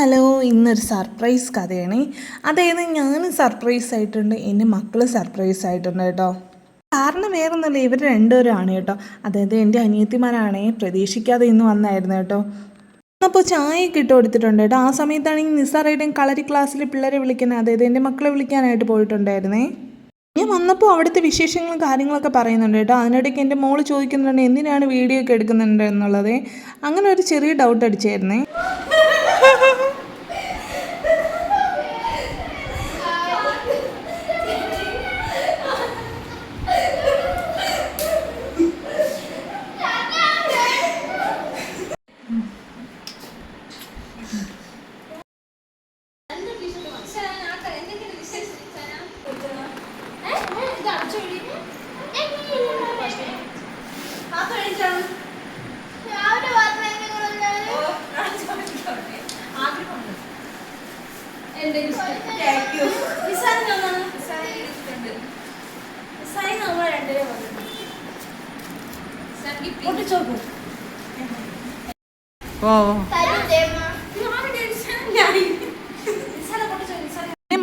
Hello, ഇന്നൊരു surprise കഥയാണ്. അതായത് ഞാൻ സർപ്രൈസ് ആയിട്ടുണ്ട്, എൻ്റെ മക്കൾ സർപ്രൈസ് ആയിട്ടുണ്ട് കേട്ടോ. കാരണം വേറൊന്നുമല്ല, ഇവർ രണ്ടുപേരാണ് കേട്ടോ. അതായത് എൻ്റെ അനിയത്തിമാരാണേ പ്രതീക്ഷിക്കാതെ ഇന്ന് വന്നായിരുന്നു കേട്ടോ. അപ്പോൾ ചായയൊക്കെ ഇട്ട് കൊടുത്തിട്ടുണ്ട് കേട്ടോ. ആ സമയത്താണെങ്കിൽ നിസ്സാറായിട്ടും കളരി ക്ലാസ്സിൽ പിള്ളേരെ വിളിക്കാൻ, അതായത് എൻ്റെ മക്കളെ വിളിക്കാനായിട്ട് പോയിട്ടുണ്ടായിരുന്നേ. ഞാൻ വന്നപ്പോൾ അവിടുത്തെ വിശേഷങ്ങളും കാര്യങ്ങളൊക്കെ പറയുന്നുണ്ട് കേട്ടോ. അതിനിടയ്ക്ക് എൻ്റെ മോള് ചോദിക്കുന്നുണ്ട് എന്തിനാണ് വീഡിയോ ഒക്കെ എടുക്കുന്നുണ്ട് എന്നുള്ളത്. അങ്ങനെ ഒരു ചെറിയ ഡൗട്ട് അടിച്ചായിരുന്നേ.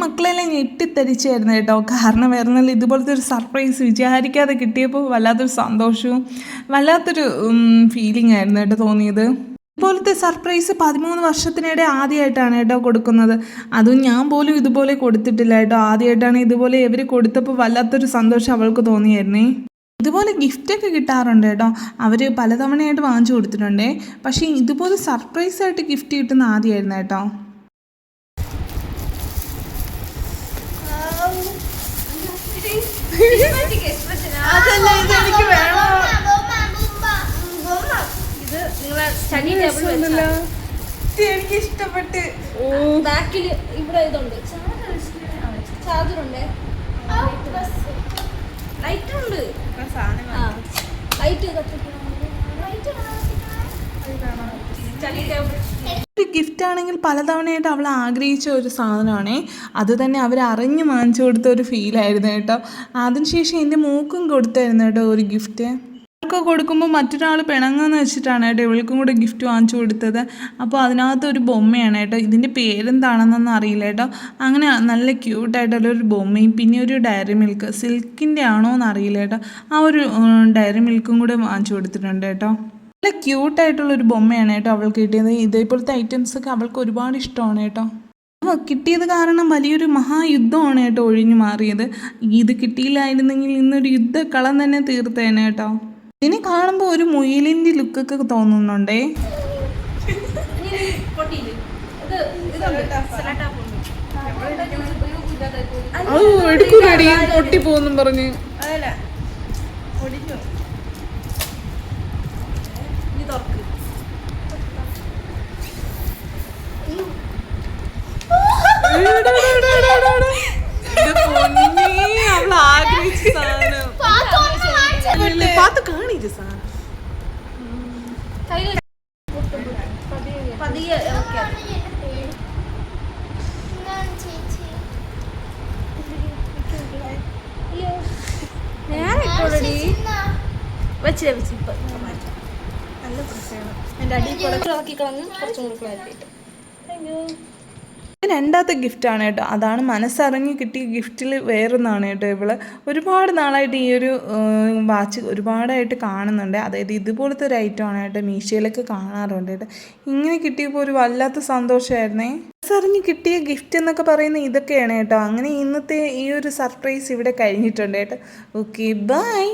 മക്കളെല്ലാം ഞെട്ടിത്തരിച്ചായിരുന്നു കേട്ടോ. കാരണം വേറെ ഇതുപോലത്തെ ഒരു സർപ്രൈസ് വിചാരിക്കാതെ കിട്ടിയപ്പോൾ വല്ലാത്തൊരു സന്തോഷവും വല്ലാത്തൊരു ഫീലിംഗ് ആയിരുന്നു കേട്ടോ തോന്നിയത്. ഇതുപോലത്തെ സർപ്രൈസ് 13 വർഷത്തിനിടെ ആദ്യമായിട്ടാണ് കേട്ടോ കൊടുക്കുന്നത്. അതും ഞാൻ പോലും ഇതുപോലെ കൊടുത്തിട്ടില്ല കേട്ടോ. ആദ്യമായിട്ടാണ് ഇതുപോലെ ഇവർ കൊടുത്തപ്പോൾ വല്ലാത്തൊരു സന്തോഷം അവൾക്ക് തോന്നിയായിരുന്നേ. ഇതുപോലെ ഗിഫ്റ്റൊക്കെ കിട്ടാറുണ്ട് കേട്ടോ. അവർ പലതവണയായിട്ട് വാങ്ങിച്ചു കൊടുത്തിട്ടുണ്ടേ. പക്ഷേ ഇതുപോലെ സർപ്രൈസായിട്ട് ഗിഫ്റ്റ് കിട്ടുന്ന ആദ്യമായിരുന്നു കേട്ടോ. എനിക്ക് ഇഷ്ടപ്പെട്ട് ബാക്കില് ഇവിടെ ഇതുണ്ട്, ചാർജറുണ്ട്, ലൈറ്റ് ഉണ്ട്, ഒരു ഗിഫ്റ്റ് ആണെങ്കിൽ പലതവണയായിട്ട് അവൾ ആഗ്രഹിച്ച ഒരു സാധനമാണേ. അത് തന്നെ അവർ അറിഞ്ഞ് വാങ്ങിച്ചു കൊടുത്ത ഒരു ഫീലായിരുന്നു കേട്ടോ. അതിനുശേഷം എൻ്റെ മൂക്കും കൊടുത്തായിരുന്നു കേട്ടോ ഒരു ഗിഫ്റ്റ്. അവൾക്ക് കൊടുക്കുമ്പോൾ മറ്റൊരാൾ പിണങ്ങുമെന്ന് വെച്ചിട്ടാണ് കേട്ടോ ഇവൾക്കും കൂടെ ഗിഫ്റ്റ് വാങ്ങിച്ചു കൊടുത്തത്. അപ്പോൾ അതിനകത്ത് ഒരു ബൊമ്മയാണ് കേട്ടോ. ഇതിൻ്റെ പേരെന്താണെന്നൊന്നും അറിയില്ല കേട്ടോ. അങ്ങനെ നല്ല ക്യൂട്ടായിട്ടുള്ളൊരു ബൊമ്മയും പിന്നെ ഒരു ഡയറി മിൽക്ക്, സിൽക്കിൻ്റെ ആണോ എന്ന് അറിയില്ല കേട്ടോ. ആ ഒരു ഡയറി മിൽക്കും കൂടെ വാങ്ങിച്ചു കൊടുത്തിട്ടുണ്ട് കേട്ടോ. നല്ല ക്യൂട്ടായിട്ടുള്ളൊരു ബൊമ്മയാണ് കേട്ടോ അവൾക്ക് കിട്ടിയത്. ഇതേപോലത്തെ ഐറ്റംസൊക്കെ അവൾക്ക് ഒരുപാട് ഇഷ്ടമാണ് കേട്ടോ. കിട്ടിയത് കാരണം വലിയൊരു മഹായുദ്ധമാണ് കേട്ടോ ഒഴിഞ്ഞു മാറിയത്. ഇത് കിട്ടിയില്ലായിരുന്നെങ്കിൽ ഇന്നൊരു യുദ്ധക്കളം തന്നെ തീർത്തേനെ കേട്ടോ. ഇതിനെ കാണുമ്പോൾ ഒരു മുയലിൻ്റെ ലുക്കൊക്കെ തോന്നുന്നുണ്ടേ. എടുക്കൂടി പൊട്ടി പോകുന്നു പറഞ്ഞ് അവൾ ആഗ്രഹിച്ച സാധനം പാത്ത് കാണിച്ച സാധനം നല്ല പ്രശ്നമാണ്. എൻ്റെ അടി കുറച്ച് കളഞ്ഞ് കുറച്ചും കൂടി ക്ലാരിറ്റി. രണ്ടാമത്തെ ഗിഫ്റ്റാണ് കേട്ടോ. അതാണ് മനസ്സറിഞ്ഞ് കിട്ടിയ ഗിഫ്റ്റിൽ വേറൊന്നാണ് കേട്ടോ. ഇവള് ഒരുപാട് നാളായിട്ട് ഈ ഒരു വാച്ച് ഒരുപാടായിട്ട് കാണുന്നുണ്ട്. അതായത് ഇതുപോലത്തെ ഒരു ഐറ്റമാണ് കേട്ടോ. മീഷോയിലൊക്കെ കാണാറുണ്ട് കേട്ടോ. ഇങ്ങനെ കിട്ടിയപ്പോൾ ഒരു വല്ലാത്ത സന്തോഷമായിരുന്നേ. മനസ്സറിഞ്ഞ് കിട്ടിയ ഗിഫ്റ്റ് എന്നൊക്കെ പറയുന്നത് ഇതൊക്കെയാണ് കേട്ടോ. അങ്ങനെ ഇന്നത്തെ ഈ ഒരു സർപ്രൈസ് ഇവിടെ കഴിഞ്ഞിട്ടുണ്ട് കേട്ടോ. Okay, by.